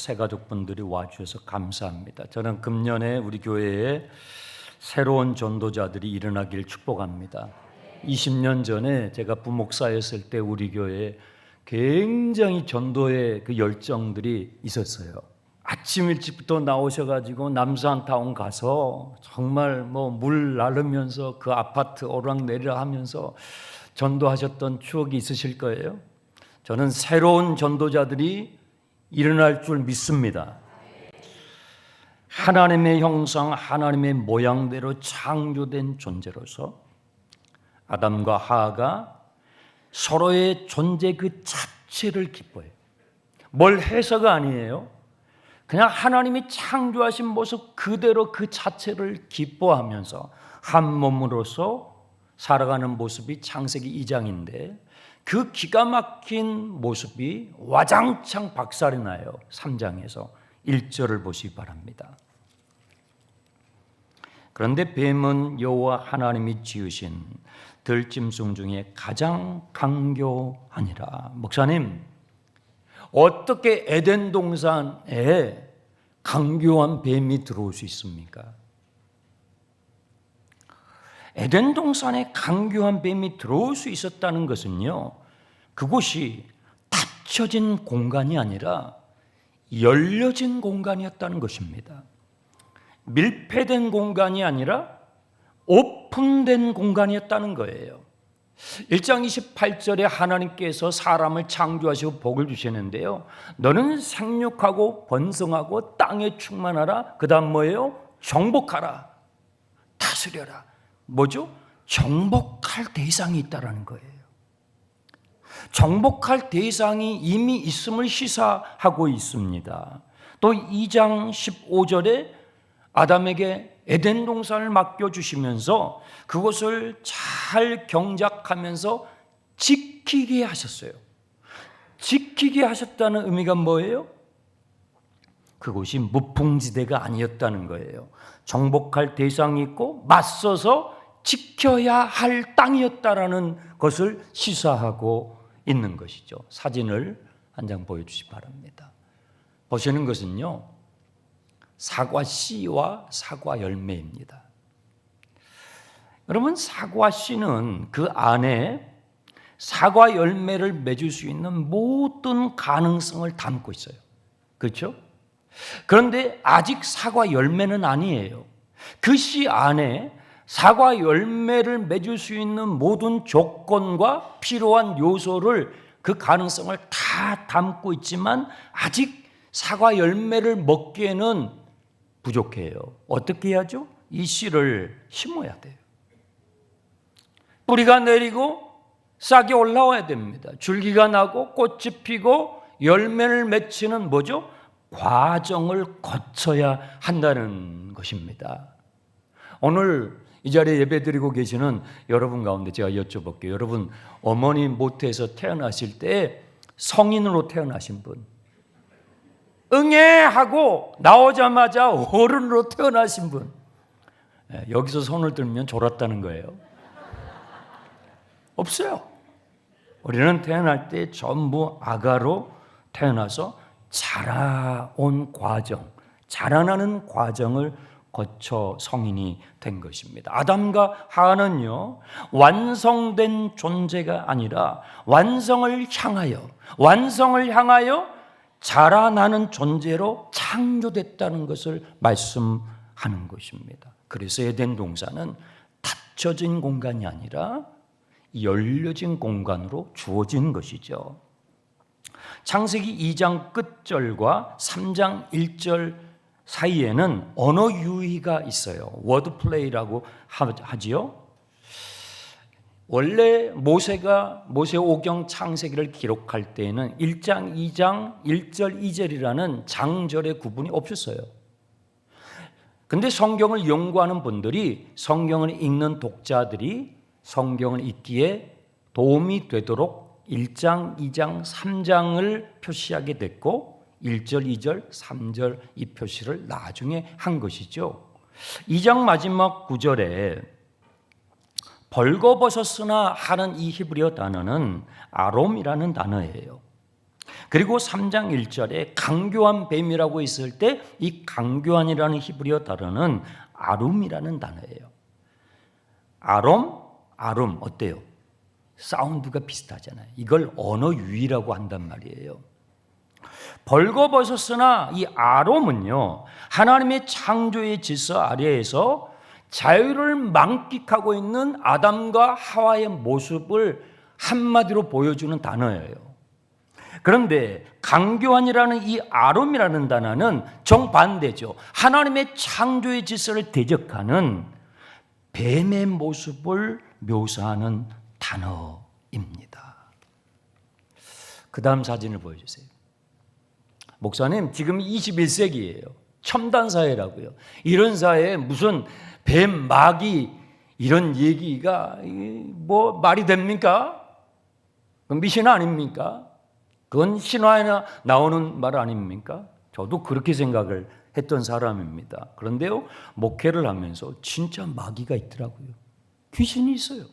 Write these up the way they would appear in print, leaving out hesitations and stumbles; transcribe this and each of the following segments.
새 가족분들이 와주셔서 감사합니다. 저는 금년에 우리 교회에 새로운 전도자들이 일어나길 축복합니다. 20년 전에 제가 부목사였을 때 우리 교회에 굉장히 전도의 그 열정들이 있었어요. 아침 일찍부터 나오셔가지고 남산타운 가서 정말 물 나르면서 그 아파트 오르락내리락 하면서 전도하셨던 추억이 있으실 거예요. 저는 새로운 전도자들이 일어날 줄 믿습니다. 하나님의 형상, 하나님의 모양대로 창조된 존재로서 아담과 하와가 서로의 존재 그 자체를 기뻐해요. 뭘 해서가 아니에요. 그냥 하나님이 창조하신 모습 그대로 그 자체를 기뻐하면서 한 몸으로서 살아가는 모습이 창세기 2장인데 그 기가 막힌 모습이 와장창 박살이 나요. 3장에서 1절을 보시기 바랍니다. 그런데 뱀은 여호와 하나님이 지으신 들짐승 중에 가장 강교하니라. 목사님, 어떻게 에덴 동산에 강교한 뱀이 들어올 수 있습니까? 에덴 동산에 강교한 뱀이 들어올 수 있었다는 것은요, 그곳이 닫혀진 공간이 아니라 열려진 공간이었다는 것입니다. 밀폐된 공간이 아니라 오픈된 공간이었다는 거예요. 1장 28절에 하나님께서 사람을 창조하시고 복을 주시는데요, 너는 생육하고 번성하고 땅에 충만하라. 그 다음 뭐예요? 정복하라, 다스려라. 뭐죠? 정복할 대상이 있다라는 거예요. 정복할 대상이 이미 있음을 시사하고 있습니다. 또 2장 15절에 아담에게 에덴 동산을 맡겨주시면서 그것을 잘 경작하면서 지키게 하셨어요. 지키게 하셨다는 의미가 뭐예요? 그곳이 무풍지대가 아니었다는 거예요. 정복할 대상이 있고 맞서서 지켜야 할 땅이었다라는 것을 시사하고 있는 것이죠. 사진을 한 장 보여주시기 바랍니다. 보시는 것은요, 사과 씨와 사과 열매입니다. 여러분, 사과 씨는 그 안에 사과 열매를 맺을 수 있는 모든 가능성을 담고 있어요. 그렇죠? 그런데 아직 사과 열매는 아니에요. 그 씨 안에 사과 열매를 맺을 수 있는 모든 조건과 필요한 요소를, 그 가능성을 다 담고 있지만 아직 사과 열매를 먹기에는 부족해요. 어떻게 해야죠? 이 씨를 심어야 돼요. 뿌리가 내리고 싹이 올라와야 됩니다. 줄기가 나고 꽃이 피고 열매를 맺히는 뭐죠? 과정을 거쳐야 한다는 것입니다. 오늘 이 자리에 예배드리고 계시는 여러분 가운데 제가 여쭤볼게요. 여러분, 어머니 모태에서 태어나실 때 성인으로 태어나신 분, 응애 하고 나오자마자 어른으로 태어나신 분, 여기서 손을 들면 졸았다는 거예요. 없어요. 우리는 태어날 때 전부 아가로 태어나서 자라온 과정, 자라나는 과정을 거쳐 성인이 된 것입니다. 아담과 하와는요, 완성된 존재가 아니라 완성을 향하여 자라나는 존재로 창조됐다는 것을 말씀하는 것입니다. 그래서 에덴 동산은 닫혀진 공간이 아니라 열려진 공간으로 주어진 것이죠. 창세기 2장 끝절과 3장 1절 사이에는 언어 유희가 있어요. 워드 플레이라고 하지요. 원래 모세 오경 창세기를 기록할 때에는 1장, 2장, 1절, 2절이라는 장절의 구분이 없었어요. 근데 성경을 연구하는 분들이, 성경을 읽는 독자들이 성경을 읽기에 도움이 되도록 1장, 2장, 3장을 표시하게 됐고 1절, 2절, 3절 이 표시를 나중에 한 것이죠. 2장 마지막 9절에 벌거벗었으나 하는 이 히브리어 단어는 아롬이라는 단어예요. 그리고 3장 1절에 강교한 뱀이라고 있을 때 이 강교한이라는 히브리어 단어는 아룸이라는 단어예요. 아룸 어때요? 사운드가 비슷하잖아요. 이걸 언어 유희라고 한단 말이에요. 벌거벗었으나 이 아롬은요, 하나님의 창조의 질서 아래에서 자유를 만끽하고 있는 아담과 하와의 모습을 한마디로 보여주는 단어예요. 그런데 강교한이라는 이 아롬이라는 단어는 정반대죠. 하나님의 창조의 질서를 대적하는 뱀의 모습을 묘사하는 단어입니다. 그 다음 사진을 보여주세요. 목사님, 지금 21세기예요. 첨단 사회라고요. 이런 사회에 무슨 뱀, 마귀 이런 얘기가 뭐 말이 됩니까? 그건 미신 아닙니까? 그건 신화에 나오는 말 아닙니까? 저도 그렇게 생각을 했던 사람입니다. 그런데요, 목회를 하면서 진짜 마귀가 있더라고요. 귀신이 있어요.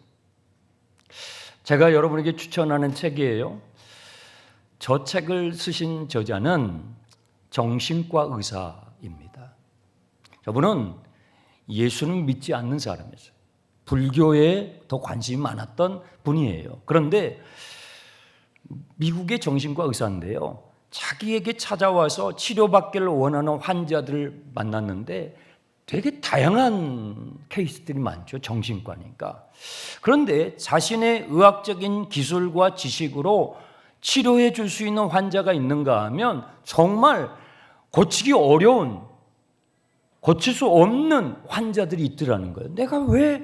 제가 여러분에게 추천하는 책이에요. 저 책을 쓰신 저자는 정신과 의사입니다. 저분은 예수는 믿지 않는 사람이었어요. 불교에 더 관심이 많았던 분이에요. 그런데 미국의 정신과 의사인데요, 자기에게 찾아와서 치료받기를 원하는 환자들을 만났는데 되게 다양한 케이스들이 많죠. 정신과니까. 그런데 자신의 의학적인 기술과 지식으로 치료해 줄 수 있는 환자가 있는가 하면 정말 고치기 어려운, 고칠 수 없는 환자들이 있더라는 거예요. 내가 왜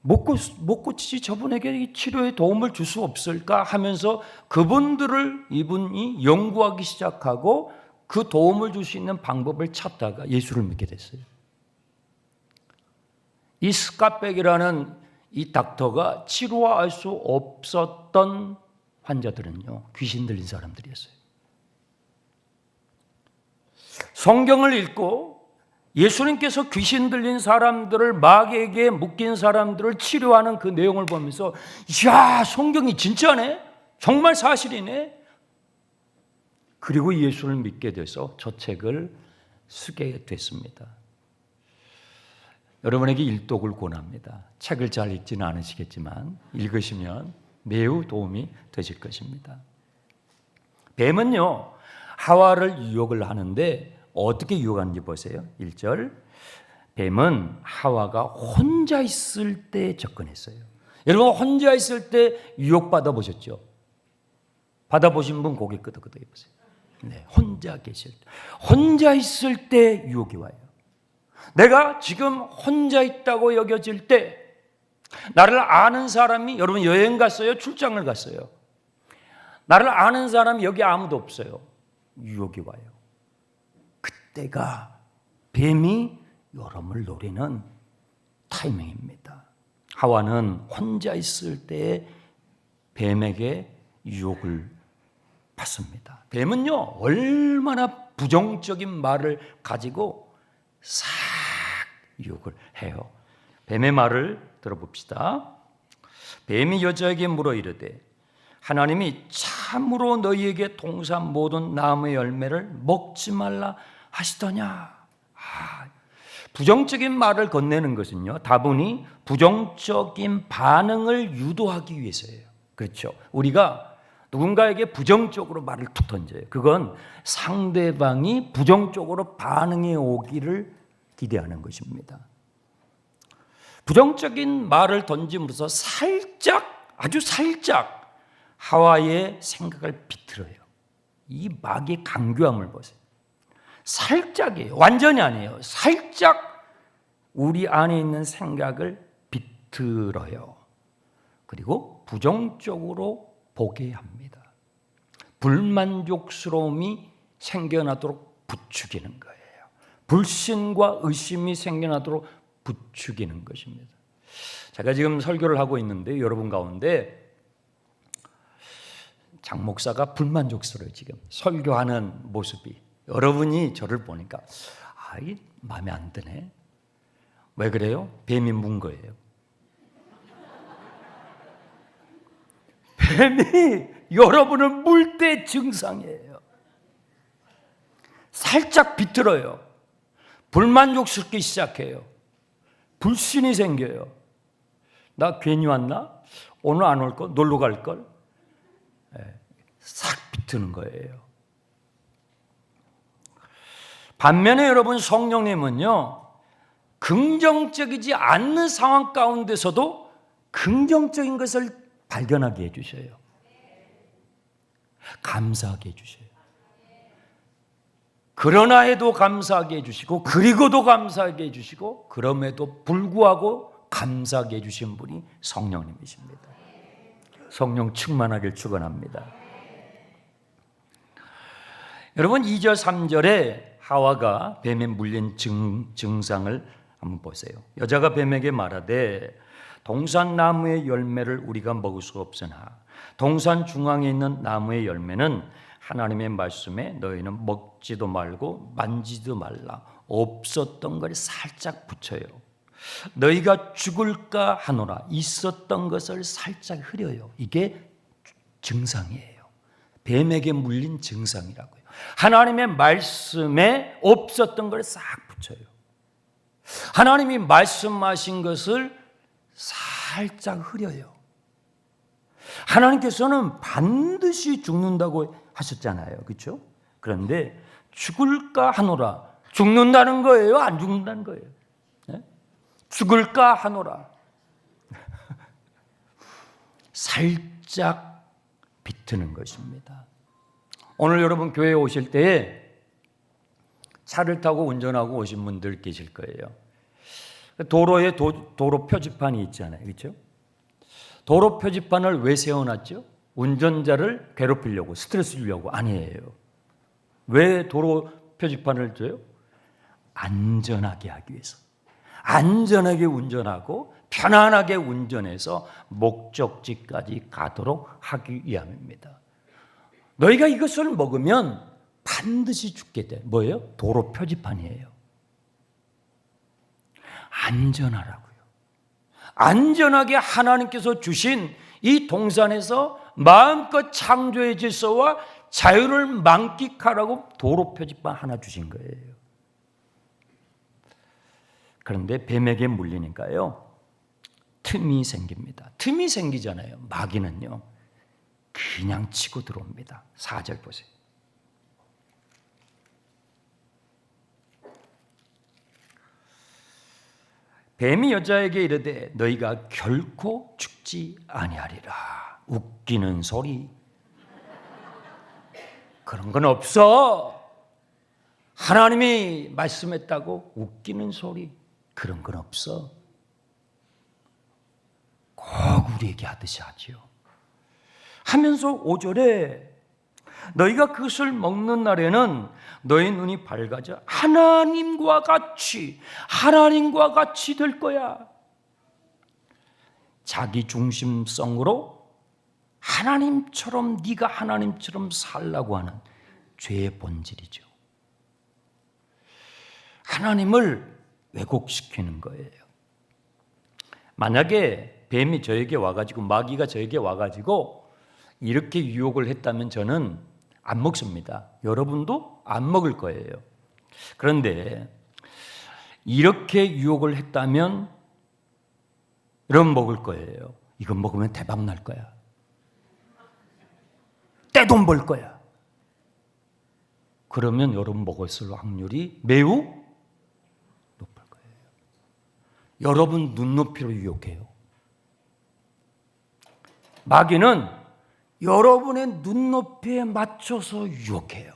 못 고치지, 저분에게 치료에 도움을 줄 수 없을까 하면서 그분들을 이분이 연구하기 시작하고 그 도움을 줄 수 있는 방법을 찾다가 예수를 믿게 됐어요. 이 스캇백이라는 이 닥터가 치료할 수 없었던 환자들은요, 귀신 들린 사람들이었어요. 성경을 읽고 예수님께서 귀신 들린 사람들을, 마귀에게 묶인 사람들을 치료하는 그 내용을 보면서 이야, 성경이 진짜네? 정말 사실이네? 그리고 예수를 믿게 돼서 저 책을 쓰게 됐습니다. 여러분에게 일독을 권합니다. 책을 잘 읽지는 않으시겠지만 읽으시면 매우 도움이 되실 것입니다. 뱀은요, 하와를 유혹을 하는데 어떻게 유혹하는지 보세요. 1절, 뱀은 하와가 혼자 있을 때 접근했어요. 여러분, 혼자 있을 때 유혹받아 보셨죠? 받아보신 분 고개 끄덕끄덕 해보세요. 네, 혼자 계실 때, 혼자 있을 때 유혹이 와요. 내가 지금 혼자 있다고 여겨질 때, 나를 아는 사람이, 여러분 여행 갔어요? 출장을 갔어요? 나를 아는 사람이 여기 아무도 없어요. 유혹이 와요. 그때가 뱀이 여러분을 노리는 타이밍입니다. 하와는 혼자 있을 때 뱀에게 유혹을 받습니다. 뱀은요, 얼마나 부정적인 말을 가지고 싹 유혹을 해요. 뱀의 말을 들어봅시다. 뱀이 여자에게 물어 이르되 하나님이 참으로 너희에게 동산 모든 나무의 열매를 먹지 말라 하시더냐. 부정적인 말을 건네는 것은요, 다분히 부정적인 반응을 유도하기 위해서예요. 그렇죠? 우리가 누군가에게 부정적으로 말을 툭 던져요. 그건 상대방이 부정적으로 반응해 오기를 기대하는 것입니다. 부정적인 말을 던짐으로써 살짝, 아주 살짝 하와의 생각을 비틀어요. 이 마귀의 강교함을 보세요. 살짝이에요. 완전히 아니에요. 살짝 우리 안에 있는 생각을 비틀어요. 그리고 부정적으로 보게 합니다. 불만족스러움이 생겨나도록 부추기는 거예요. 불신과 의심이 생겨나도록 부추기는 것입니다. 제가 지금 설교를 하고 있는데 여러분 가운데 장 목사가 불만족스러워요. 지금 설교하는 모습이. 여러분이 저를 보니까 이 마음에 안 드네. 왜 그래요? 뱀이 문 거예요. 뱀이 여러분을 물 때 증상이에요. 살짝 비틀어요. 불만족스럽기 시작해요. 불신이 생겨요. 나 괜히 왔나? 오늘 안 올 걸? 놀러 갈 걸? 싹 비트는 거예요. 반면에 여러분, 성령님은요, 긍정적이지 않는 상황 가운데서도 긍정적인 것을 발견하게 해주셔요. 감사하게 해주셔요. 그러나 해도 감사하게 해주시고, 그리고도 감사하게 해주시고, 그럼에도 불구하고 감사하게 해주신 분이 성령님이십니다. 성령 충만하길 축원합니다. 여러분, 2절 3절에 하와가 뱀에 물린 증상을 한번 보세요. 여자가 뱀에게 말하되 동산 나무의 열매를 우리가 먹을 수 없으나 동산 중앙에 있는 나무의 열매는 하나님의 말씀에 너희는 먹지도 말고 만지지도 말라 없었던 걸 살짝 붙여요. 너희가 죽을까 하노라 있었던 것을 살짝 흐려요. 이게 증상이에요. 뱀에게 물린 증상이라고요. 하나님의 말씀에 없었던 걸 싹 붙여요. 하나님이 말씀하신 것을 살짝 흐려요. 하나님께서는 반드시 죽는다고 하셨잖아요. 그렇죠? 그런데 죽을까 하노라. 죽는다는 거예요? 안 죽는다는 거예요? 네? 죽을까 하노라. 살짝 비트는 것입니다. 오늘 여러분 교회에 오실 때에 차를 타고 운전하고 오신 분들 계실 거예요. 도로에 도로 표지판이 있잖아요. 그렇죠? 도로 표지판을 왜 세워놨죠? 운전자를 괴롭히려고, 스트레스 주려고 아니에요. 왜 도로 표지판을 줘요? 안전하게 하기 위해서. 안전하게 운전하고 편안하게 운전해서 목적지까지 가도록 하기 위함입니다. 너희가 이것을 먹으면 반드시 죽게 돼. 뭐예요? 도로 표지판이에요. 안전하라고요. 안전하게 하나님께서 주신 이 동산에서 마음껏 창조의 질서와 자유를 만끽하라고 도로 표지판 하나 주신 거예요. 그런데 뱀에게 물리니까요, 틈이 생깁니다. 틈이 생기잖아요. 마귀는요, 그냥 치고 들어옵니다. 4절 보세요. 뱀이 여자에게 이르되 너희가 결코 죽지 아니하리라. 웃기는 소리. 그런 건 없어. 하나님이 말씀했다고 웃기는 소리. 그런 건 없어. 꼭 우리에게 하듯이 하지요. 하면서 5절에 너희가 그것을 먹는 날에는 너희 눈이 밝아져 하나님과 같이 될 거야. 자기 중심성으로 하나님처럼, 네가 하나님처럼 살라고 하는 죄의 본질이죠. 하나님을 왜곡시키는 거예요. 만약에 뱀이 저에게 와가지고, 마귀가 저에게 와가지고 이렇게 유혹을 했다면 저는 안 먹습니다. 여러분도 안 먹을 거예요. 그런데 이렇게 유혹을 했다면 여러분 먹을 거예요. 이건 먹으면 대박 날 거야. 떼돈 벌 거야. 그러면 여러분 먹을 확률이 매우 높을 거예요. 여러분 눈높이로 유혹해요. 마귀는 여러분의 눈높이에 맞춰서 유혹해요.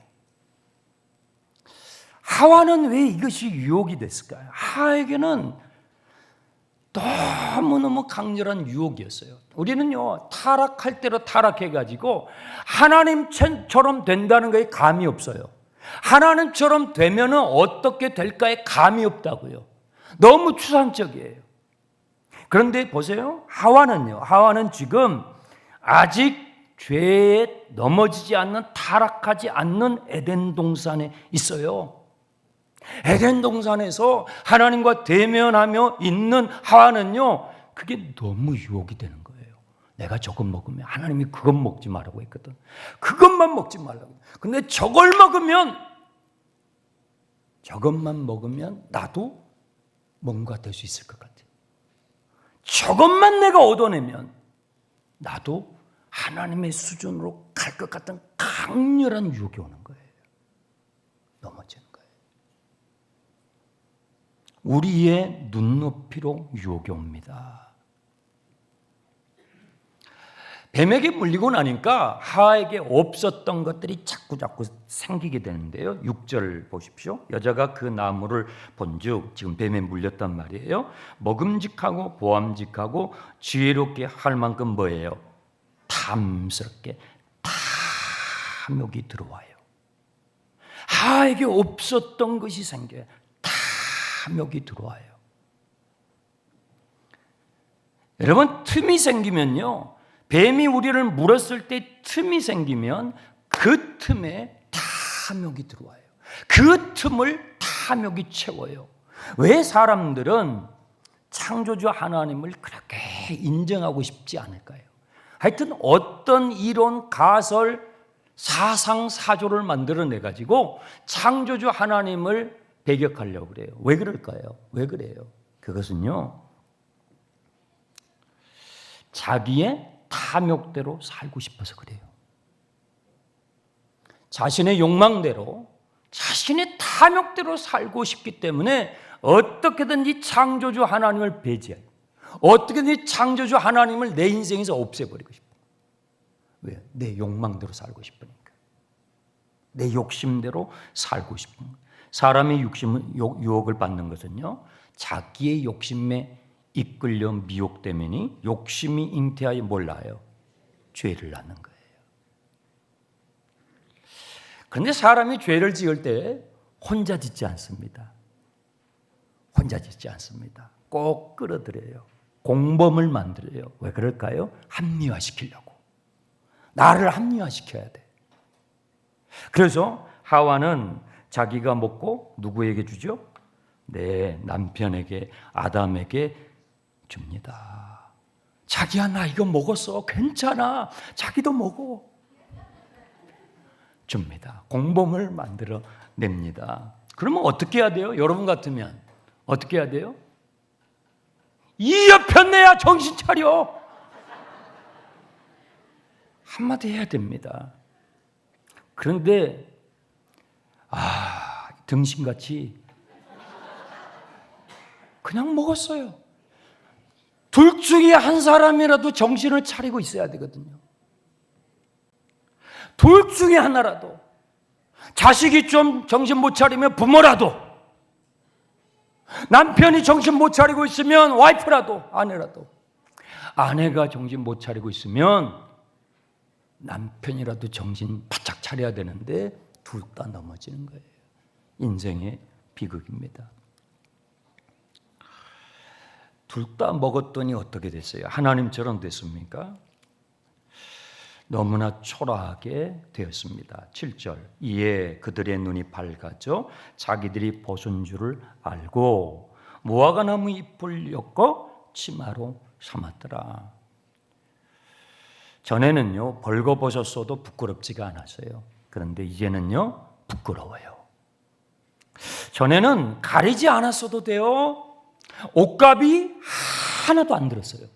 하와는 왜 이것이 유혹이 됐을까요? 하와에게는 너무너무 강렬한 유혹이었어요. 우리는요, 타락할 대로 타락해가지고 하나님처럼 된다는 거에 감이 없어요. 하나님처럼 되면 어떻게 될까에 감이 없다고요. 너무 추상적이에요. 그런데 보세요. 하와는 지금 아직 죄에 넘어지지 않는, 타락하지 않는 에덴 동산에 있어요. 에덴 동산에서 하나님과 대면하며 있는 하와는요, 그게 너무 유혹이 되는 거예요. 내가 저것 먹으면 하나님이 그것 먹지 말라고 했거든. 그것만 먹지 말라고. 근데 저것만 먹으면 나도 뭔가 될 수 있을 것 같아. 저것만 내가 얻어내면 나도 하나님의 수준으로 갈 것 같은 강렬한 유혹이 오는 거예요. 넘어지는 거예요. 우리의 눈높이로 유혹이 옵니다. 뱀에게 물리고 나니까 하와에게 없었던 것들이 자꾸 생기게 되는데요. 6절 보십시오. 여자가 그 나무를 본즉, 지금 뱀에 물렸단 말이에요. 먹음직하고 보암직하고 지혜롭게 할 만큼 뭐예요? 탐스럽게 탐욕이 들어와요. 하와에게 없었던 것이 생겨요. 탐욕이 들어와요. 여러분, 틈이 생기면요, 뱀이 우리를 물었을 때 틈이 생기면 그 틈에 탐욕이 들어와요. 그 틈을 탐욕이 채워요. 왜 사람들은 창조주 하나님을 그렇게 인정하고 싶지 않을까요? 하여튼 어떤 이론, 가설, 사상, 사조를 만들어내가지고 창조주 하나님을 배격하려고 그래요. 왜 그럴까요? 왜 그래요? 그것은요, 자기의 탐욕대로 살고 싶어서 그래요. 자신의 욕망대로, 자신의 탐욕대로 살고 싶기 때문에 어떻게든지 창조주 하나님을 배제해요. 어떻게든지 창조주 하나님을 내 인생에서 없애버리고 싶어요. 왜요? 내 욕망대로 살고 싶으니까. 내 욕심대로 살고 싶은 거예요. 사람의 유혹을 받는 것은요, 자기의 욕심에 이끌려 미혹되면이 욕심이 잉태하여 몰라요. 죄를 낳는 거예요. 그런데 사람이 죄를 지을 때 혼자 짓지 않습니다. 혼자 짓지 않습니다. 꼭 끌어들여요. 공범을 만들어요. 왜 그럴까요? 합리화시키려고. 나를 합리화시켜야 돼. 그래서 하와는 자기가 먹고 누구에게 주죠? 네, 남편에게, 아담에게 줍니다. 자기야, 나 이거 먹었어. 괜찮아. 자기도 먹어. 줍니다. 공범을 만들어 냅니다. 그러면 어떻게 해야 돼요? 여러분 같으면 어떻게 해야 돼요? 이 여편 내야 정신 차려. 한마디 해야 됩니다. 그런데 등신같이 그냥 먹었어요. 둘 중에 한 사람이라도 정신을 차리고 있어야 되거든요. 둘 중에 하나라도. 자식이 좀 정신 못 차리면 부모라도, 남편이 정신 못 차리고 있으면 와이프라도, 아내라도, 아내가 정신 못 차리고 있으면 남편이라도 정신 바짝 차려야 되는데 둘 다 넘어지는 거예요. 인생의 비극입니다. 둘 다 먹었더니 어떻게 됐어요? 하나님처럼 됐습니까? 너무나 초라하게 되었습니다. 7절. 이에 그들의 눈이 밝아져 자기들이 벗은 줄을 알고 무화과 나무 잎을 엮어 치마로 삼았더라. 전에는요, 벌거벗었어도 부끄럽지가 않았어요. 그런데 이제는요, 부끄러워요. 전에는 가리지 않았어도 돼요. 옷값이 하나도 안 들었어요.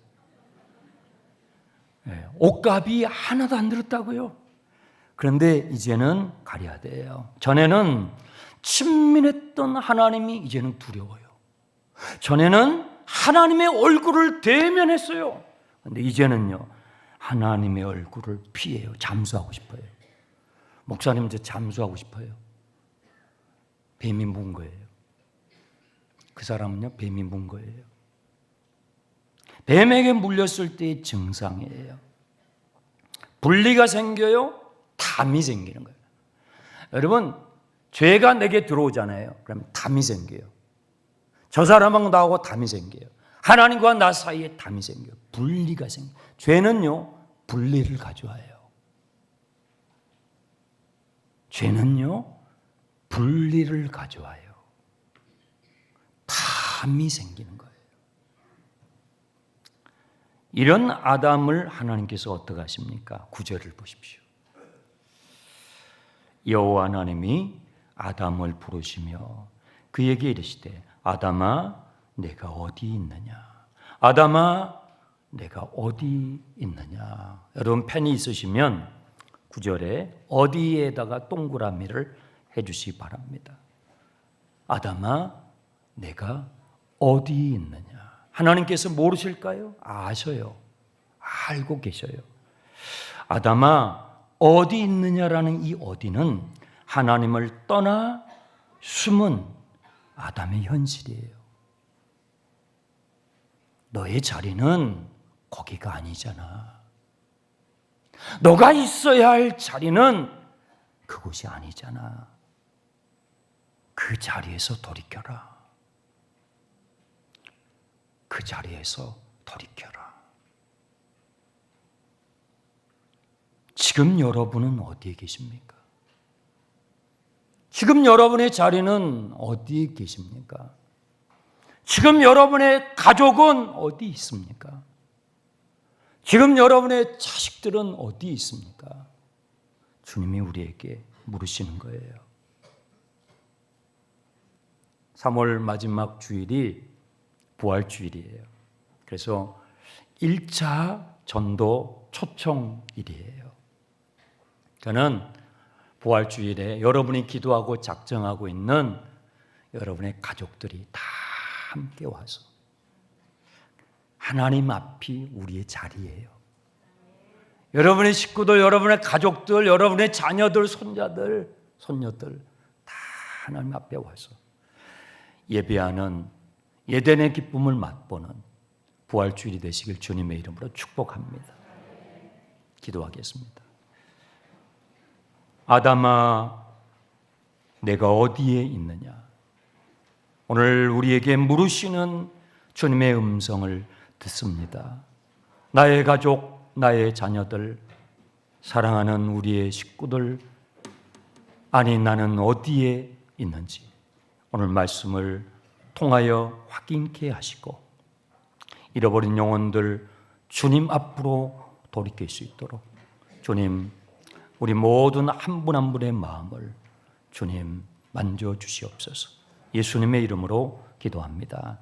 옷값이 하나도 안 들었다고요. 그런데 이제는 가려야 돼요. 전에는 친밀했던 하나님이 이제는 두려워요. 전에는 하나님의 얼굴을 대면했어요. 그런데 이제는요, 하나님의 얼굴을 피해요. 잠수하고 싶어요. 목사님, 이제 잠수하고 싶어요. 뱀이 문 거예요. 그 사람은요, 뱀이 문 거예요. 뱀에게 물렸을 때의 증상이에요. 분리가 생겨요. 담이 생기는 거예요. 여러분, 죄가 내게 들어오잖아요. 그럼 담이 생겨요. 저 사람하고 나하고 담이 생겨요. 하나님과 나 사이에 담이 생겨요. 분리가 생겨요. 죄는요, 분리를 가져와요. 죄는요, 분리를 가져와요. 담이 생기는 거예요. 이런 아담을 하나님께서 어떻게 하십니까? 9절을 보십시오. 여호와 하나님이 아담을 부르시며 그에게 이르시되 아담아 내가 어디 있느냐? 아담아 내가 어디 있느냐? 여러분 펜이 있으시면 9절에 어디에다가 동그라미를 해주시기 바랍니다. 아담아 내가 어디 있느냐? 하나님께서 모르실까요? 아셔요. 알고 계셔요. 아담아 어디 있느냐라는 이 어디는 하나님을 떠나 숨은 아담의 현실이에요. 너의 자리는 거기가 아니잖아. 너가 있어야 할 자리는 그곳이 아니잖아. 그 자리에서 돌이켜라. 그 자리에서 돌이켜라. 지금 여러분은 어디에 계십니까? 지금 여러분의 자리는 어디에 계십니까? 지금 여러분의 가족은 어디 있습니까? 지금 여러분의 자식들은 어디 있습니까? 주님이 우리에게 물으시는 거예요. 3월 마지막 주일이 부활주일이에요. 그래서 1차 전도 초청일이에요. 저는 부활주일에 여러분이 기도하고 작정하고 있는 여러분의 가족들이 다 함께 와서 하나님 앞이 우리의 자리예요. 여러분의 식구들, 여러분의 가족들, 여러분의 자녀들, 손자들, 손녀들 다 하나님 앞에 와서 예배하는 예대의 기쁨을 맛보는 부활주일이 되시길 주님의 이름으로 축복합니다. 기도하겠습니다. 아담아, 내가 어디에 있느냐? 오늘 우리에게 물으시는 주님의 음성을 듣습니다. 나의 가족, 나의 자녀들, 사랑하는 우리의 식구들, 아니 나는 어디에 있는지 오늘 말씀을 통하여 확인케 하시고 잃어버린 영혼들 주님 앞으로 돌이킬 수 있도록 주님 우리 모든 한 분 한 분의 마음을 주님 만져주시옵소서. 예수님의 이름으로 기도합니다.